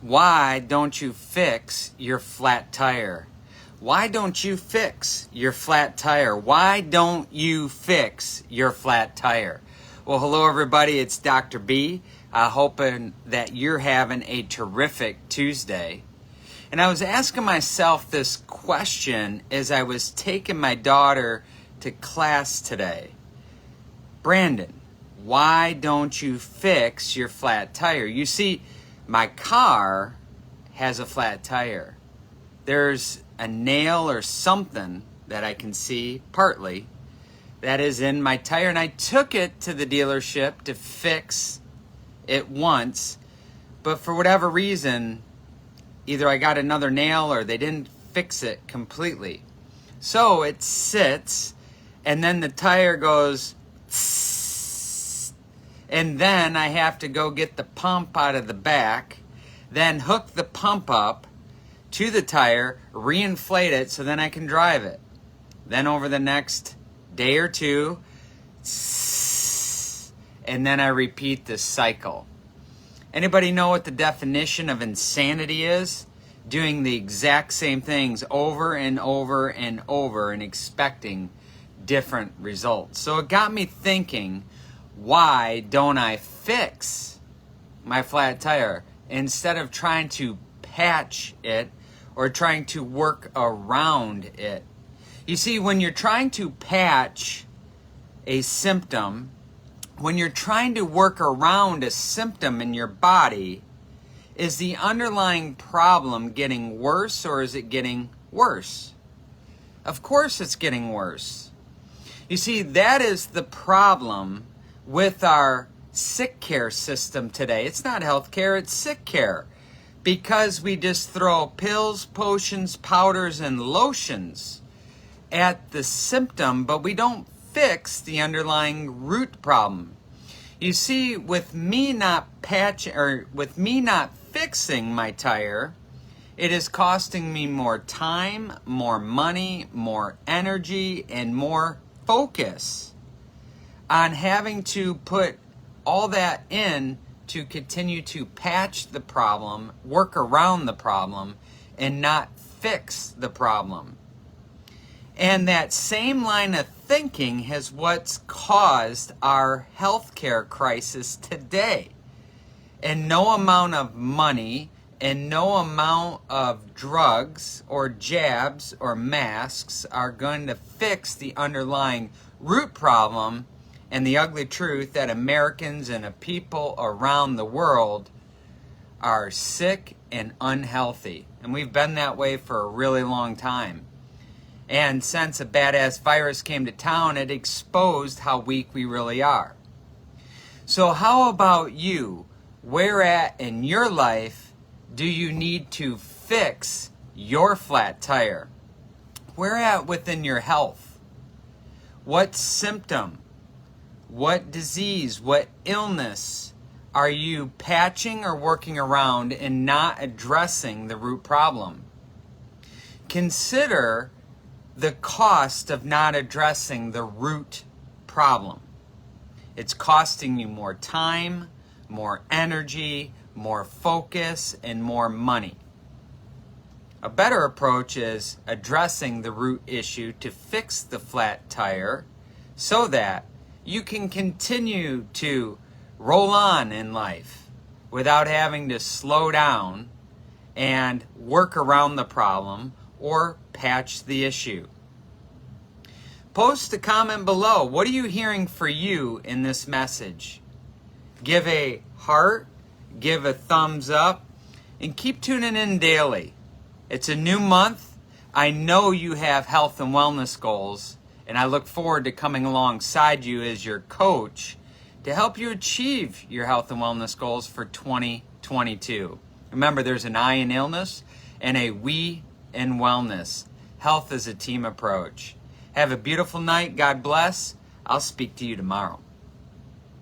Why don't you fix your flat tire? Why don't you fix your flat tire? Why don't you fix your flat tire? Well, hello everybody, it's Dr. B. Hoping that you're having a terrific Tuesday. And I was asking myself this question as I was taking my daughter to class today. Brandon, why don't you fix your flat tire? You see, my car has a flat tire. There's a nail or something that I can see partly that is in my tire, and I took it to the dealership to fix it once, but for whatever reason, either I got another nail or they didn't fix it completely. So it sits, and then the tire goes tss, and then I have to go get the pump out of the back, then hook the pump up to the tire, reinflate it so then I can drive it. Then over the next day or two, and then I repeat this cycle. Anybody know what the definition of insanity is? Doing the exact same things over and over and over and expecting different results. So it got me thinking, why don't I fix my flat tire instead of trying to patch it or trying to work around it? You see, when you're trying to patch a symptom, when you're trying to work around a symptom in your body, is the underlying problem getting worse or is it getting worse? Of course it's getting worse. You see, that is the problem with our sick care system today. It's not health care, it's sick care. Because we just throw pills, potions, powders, and lotions at the symptom, but we don't fix the underlying root problem. You see, with me not fixing my tire, it is costing me more time, more money, more energy, and more focus on having to put all that in to continue to patch the problem, work around the problem, and not fix the problem. And that same line of thinking has what's caused our healthcare crisis today. And no amount of money and no amount of drugs or jabs or masks are going to fix the underlying root problem and the ugly truth that Americans and people around the world are sick and unhealthy. And we've been that way for a really long time. And since a badass virus came to town, it exposed how weak we really are. So how about you? Where at in your life do you need to fix your flat tire? Where at within your health? What symptom? What disease? What illness are you patching or working around and not addressing the root problem? Consider the cost of not addressing the root problem. It's costing you more time, more energy, more focus, and more money. A better approach is addressing the root issue to fix the flat tire so that you can continue to roll on in life without having to slow down and work around the problem or patch the issue. Post a comment below. What are you hearing for you in this message? Give a heart, give a thumbs up, and keep tuning in daily. It's a new month. I know you have health and wellness goals, and I look forward to coming alongside you as your coach to help you achieve your health and wellness goals for 2022. Remember, there's an I in illness and a we in wellness. Health is a team approach. Have a beautiful night. God bless. I'll speak to you tomorrow.